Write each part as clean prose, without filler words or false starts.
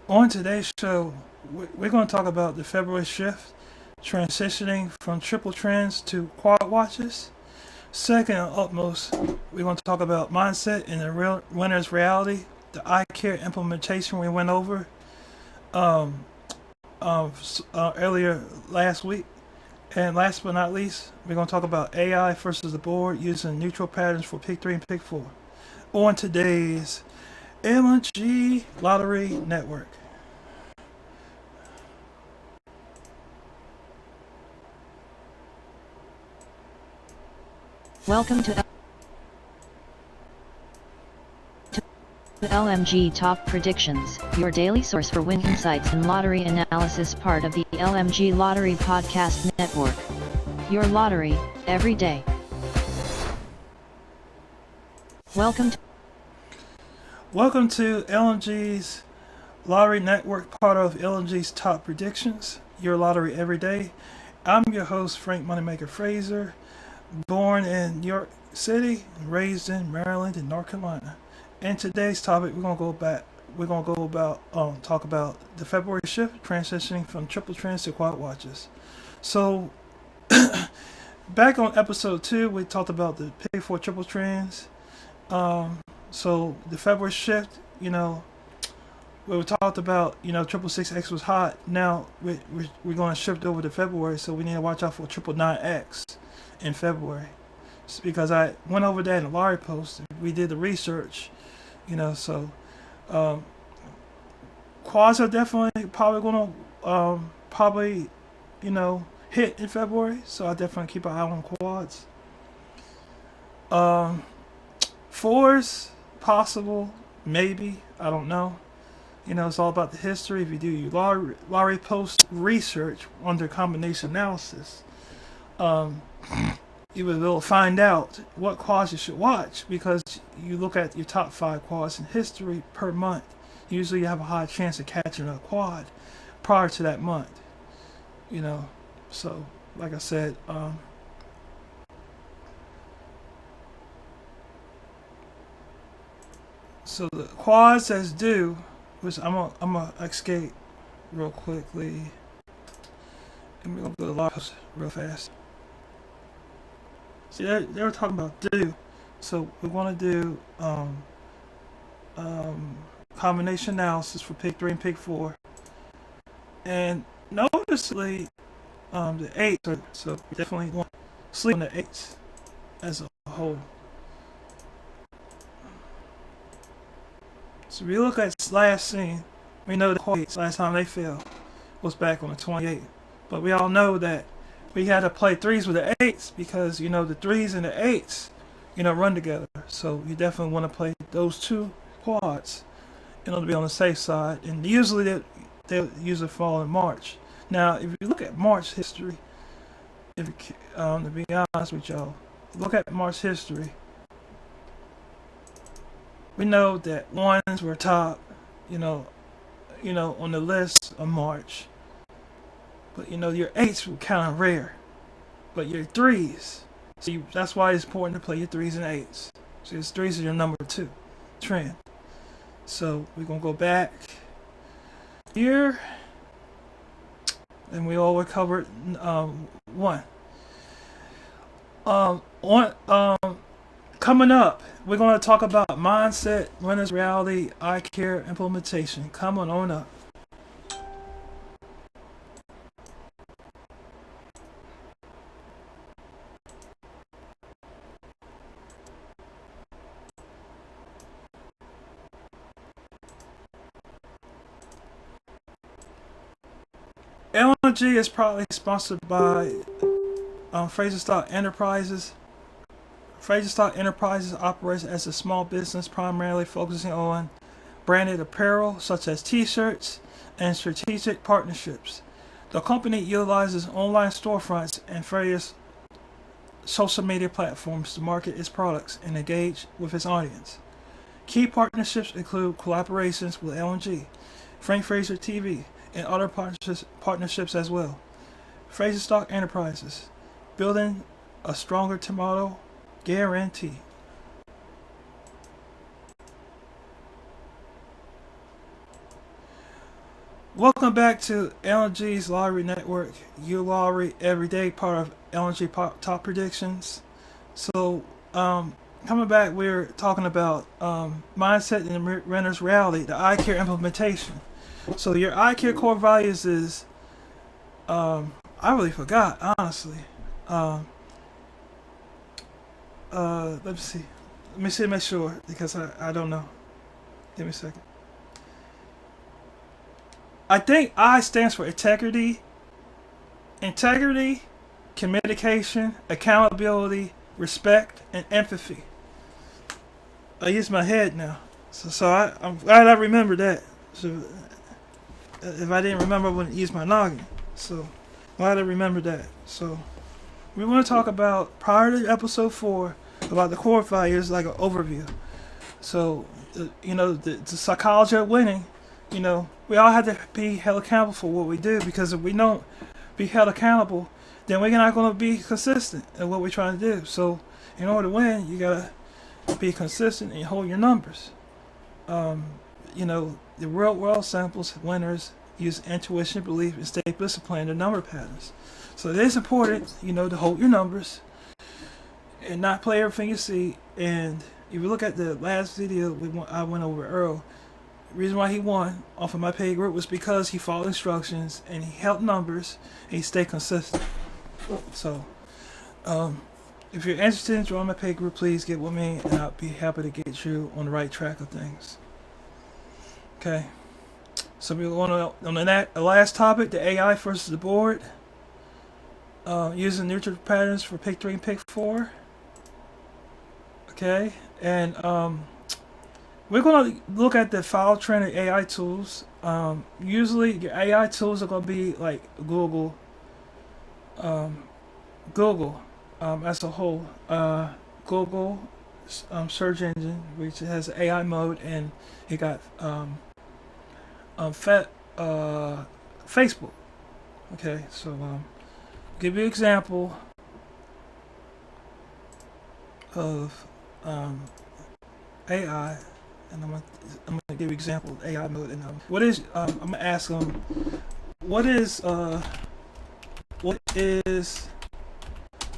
On today's show, we're going to talk about the February shift, transitioning from triple trends to quad watches. Second and utmost, we're going to talk about mindset and the real winner's reality, the ICARE implementation we went over um, earlier last week. And last but not least, we're going to talk about AI versus the board using neutral patterns for pick 3 and pick 4. On today's LMG Lottery Network. Welcome to the LMG Top Predictions, your daily source for win insights and lottery analysis, part of the LMG Lottery Podcast Network. Your lottery, every day. Welcome to LMG's Lottery Network, part of LMG's Top Predictions, your lottery every day. I'm your host, Frank Moneymaker Fraser, born in New York City, raised in Maryland and North Carolina. And today's topic, we're gonna go about talk about the February shift, transitioning from triple trends to quad watches. So back on episode 2, we talked about the pick 4 triple trends. So the February shift, we talked about, 666X was hot. Now we're going to shift over to February, so we need to watch out for 999X in February. It's because I went over that in a lottery post. We did the research, so quads are definitely probably going to hit in February. So I definitely keep an eye on quads. Fours, possible, maybe, I don't know. It's all about the history. If you do your lottery post research under combination analysis, you will be able to find out what quads you should watch, because you look at your top 5 quads in history per month. Usually you have a high chance of catching a quad prior to that month. So like I said, so the quads that's due, which I'm gonna escape real quickly, and we're gonna go to the last real fast. See, they were talking about due, so we want to do combination analysis for pick 3 and pick 4, and noticeably the 8s are, so we definitely want to sleep on the 8s as a whole. So if you look at last scene, we know the 8s last time they fell was back on the 28th. But we all know that we had to play 3s with the 8s because, the 3s and the 8s, run together. So you definitely want to play those two quads in order to be on the safe side. And usually they usually fall in March. Now, if you look at March history, to be honest with y'all, look at March history. We know that 1s were top, on the list of March. But your 8s were kind of rare. But your 3s, so that's why it's important to play your 3s and 8s. So your 3s are your number 2 trend. So we're going to go back here. And we all covered 1. Coming up, we're going to talk about mindset, winner's reality, ICARE implementation. Come on up. LMG is probably sponsored by Fraser Stock Enterprises. Fraser Stock Enterprises operates as a small business primarily focusing on branded apparel such as t-shirts and strategic partnerships. The company utilizes online storefronts and various social media platforms to market its products and engage with its audience. Key partnerships include collaborations with LMG, Frank Fraser TV, and other partnerships as well. Fraser Stock Enterprises, building a stronger tomorrow, guarantee. Welcome back to LMG's Lottery Network. Your lottery every day, part of LMG Top Predictions. So, coming back, we're talking about mindset and the renter's reality, the ICARE implementation. So, your ICARE core values is, I really forgot, honestly. Let me see. Make sure, because I don't know. Give me a second. I think I stands for integrity, communication, accountability, respect, and empathy. I use my head now, so I'm glad I remember that. So if I didn't remember, I wouldn't use my noggin. So glad I remember that. So we want to talk about prior to episode 4 about the core values, like an overview. So the psychology of winning. We all have to be held accountable for what we do, because if we don't be held accountable, then we're not going to be consistent in what we're trying to do. So in order to win, you got to be consistent and hold your numbers. The real world samples winners use intuition, belief, and stay disciplined in their number patterns. So it is important, to hold your numbers and not play everything you see. And if you look at the last video I went over Earl, the reason why he won off of my pay group was because he followed instructions and he held numbers and he stayed consistent. So, if you're interested in joining my pay group, please get with me and I'll be happy to get you on the right track of things. Okay. So we're going on the last topic, the AI versus the board. Using neutral patterns for pick 3 and pick 4. Okay. And we're going to look at the file trainer AI tools. Usually your AI tools are going to be like Google as a whole. Google search engine, which has AI mode, and it got Facebook. Okay, so give you an example of AI. And I'm gonna give you an example of AI mode. And I'm gonna ask them, what is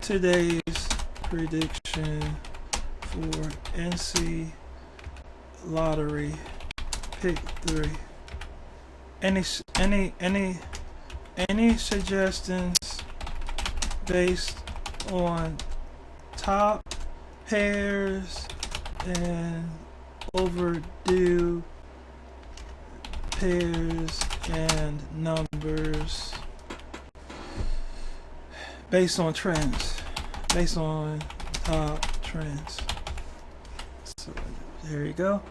today's prediction for NC lottery pick 3? Any suggestions based on top pairs and overdue pairs and numbers based on trends, based on top trends. So there you go.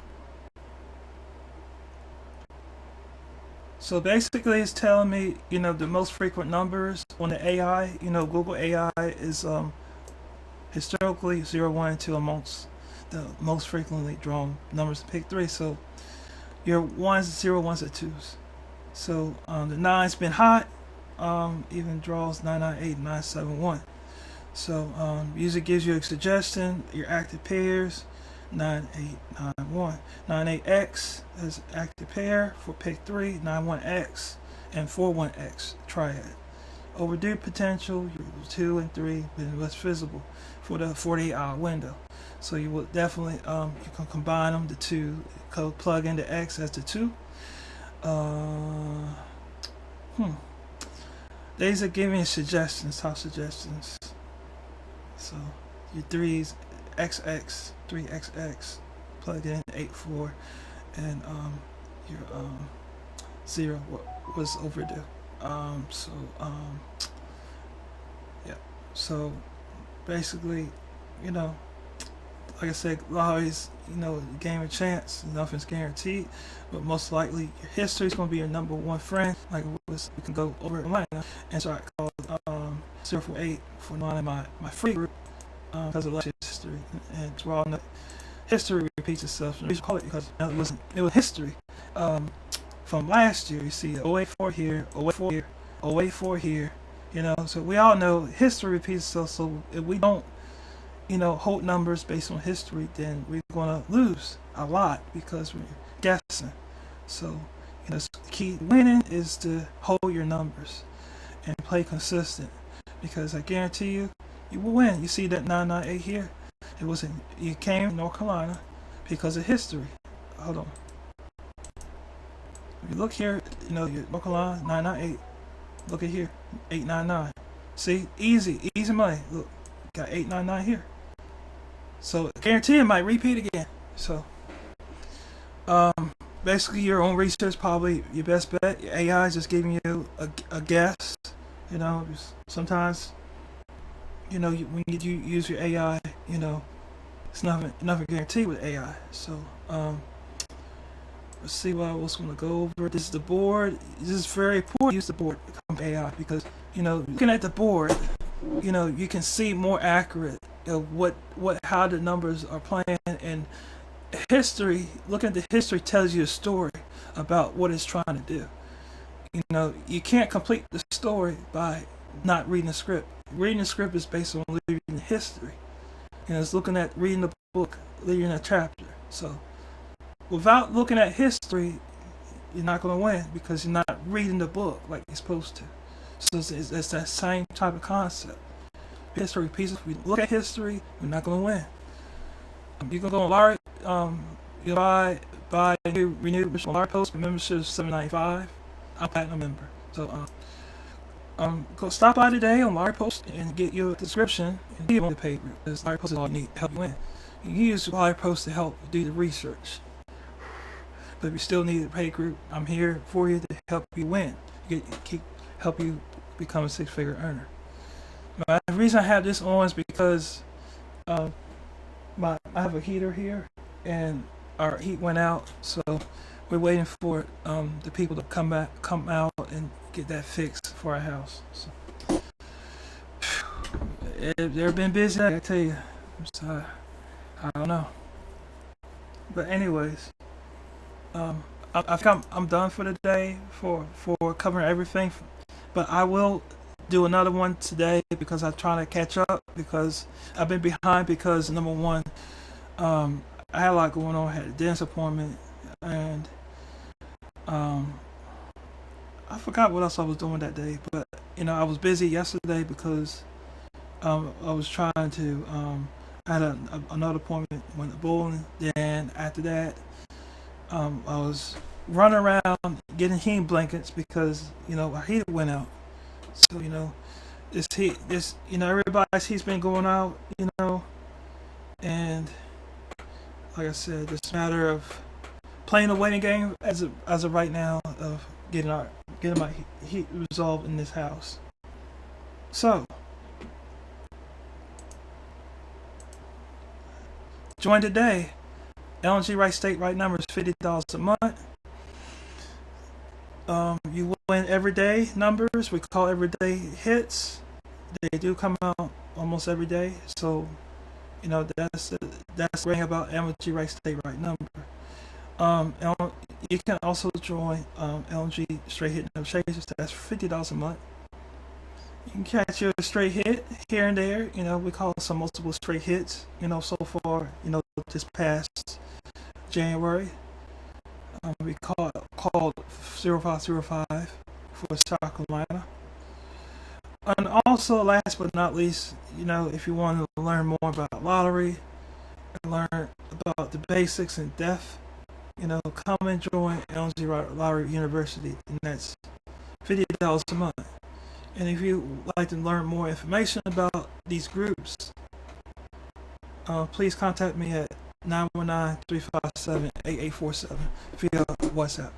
So basically it's telling me, the most frequent numbers on the AI. Google AI is historically 0, 1, and 2 amongst the most frequently drawn numbers to pick 3. So your 1s, 0, 1s, and 2s. So the 9's been hot. Even draws 998, 971. So usually gives you a suggestion. Your active pairs 9891, 98X is active pair for pick 3, 91X and 41X triad. Overdue potential, 2 and 3 been less visible for the 48-hour window. So you will definitely you can combine them, the 2, plug in the X as the 2. These are giving you suggestions, top suggestions. So your 3's XX, 3XX, plug in 84, and your 0 was overdue. Yeah. So basically, like I said, always, game of chance, nothing's guaranteed, but most likely your history is going to be your number one friend. Like we can go over it online, and so I called 048 for one of my free group because of history, and we're all know history repeats itself. And we call it because it was history from last year. You see 084 here, 084 here, 084 here. So we all know history repeats itself. So if we don't hold numbers based on history, then we're going to lose a lot because we're guessing. So The key to winning is to hold your numbers and play consistent, because I guarantee you, you will win. You see that 998 here? You came in North Carolina because of history. Hold on. If you look here, your North Carolina 998. Look at here, 899. See, easy money. Look, got 899 here. So I guarantee it might repeat again. So, basically your own research probably your best bet. Your AI is just giving you a guess. Sometimes, when you use your AI, it's nothing guaranteed with AI. So, let's see what I was going to go over. This is the board. This is very important to use the board to become AI, because, looking at the board, you can see more accurate how the numbers are playing, and history. Looking at the history tells you a story about what it's trying to do. You can't complete the story by not reading the script. Reading the script is based on reading history. It's looking at reading the book, reading a chapter. So, without looking at history, you're not going to win, because you're not reading the book like you're supposed to. So it's that same type of concept. History repeats. If we look at history, we're not going to win. You can go on Lottery. You buy a new renewed Lottery Post. Membership is $7.95. I'm a platinum member. So go stop by today on Lottery Post and get your subscription and get on the paper. Because Lottery Post is all you need to help you win. You can use Lottery Post to help do the research. But if you still need a pay group, I'm here for you to help you win. Help you become a six-figure earner. The reason I have this on is because I have a heater here, and our heat went out, so we're waiting for the people to come out and get that fixed for our house. So, they've been busy, I tell you. So, I don't know. But anyways, I think I'm done for the day for covering everything. But I will do another one today, because I'm trying to catch up, because I've been behind, because number one, I had a lot going on. I had a dentist appointment, and I forgot what else I was doing that day. But I was busy yesterday because I was trying to. I had another appointment, went to bowling. Then after that, I was running around getting heat blankets, because our heater went out. So everybody's heat's been going out, and like I said, it's a matter of playing the waiting game as of right now, of getting my heat resolved in this house. So, join today. LMG right state right number is $50 a month. You win everyday numbers. We call everyday hits. They do come out almost every day. So, that's the thing about LMG right state right number. You can also join LMG straight hit negotiations. That's $50 a month. You can catch your straight hit here and there. We call some multiple straight hits. So far, this past January, we called 0505 for South Carolina. And also, last but not least, if you want to learn more about lottery, learn about the basics in depth, come and join LMG Lottery University, and that's $50 a month. And if you would like to learn more information about these groups, please contact me at 919-357-8847 via WhatsApp.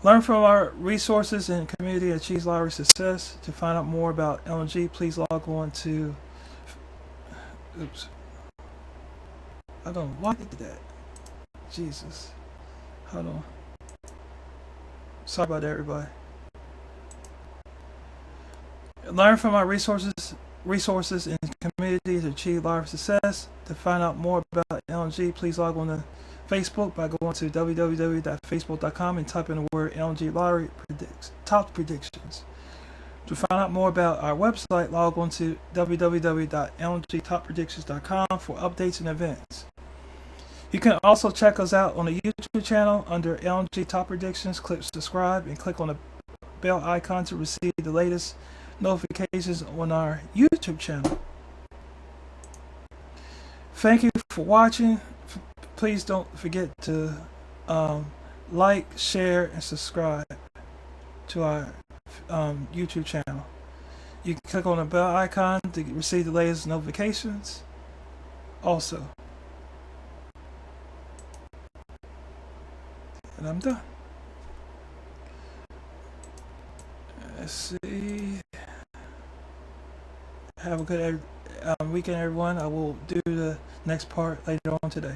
Learn from our resources and community to achieve lottery success. To find out more about LMG, please log on to. Oops. I don't know why I did that. Jesus. Hold on. Sorry about that, everybody. Learn from our resources and community to achieve lottery success. To find out more about LMG, please log on to Facebook by going to www.facebook.com and type in the word LMG Lottery Top Predictions. To find out more about our website, log on to www.lmgtoppredictions.com for updates and events. You can also check us out on the YouTube channel under LMG Top Predictions. Click subscribe and click on the bell icon to receive the latest notifications on our YouTube channel. Thank you for watching. Please don't forget to like, share, and subscribe to our YouTube channel. You can click on the bell icon to receive the latest notifications also. And I'm done. Let's see. Have a good weekend, everyone. I will do the next part later on today.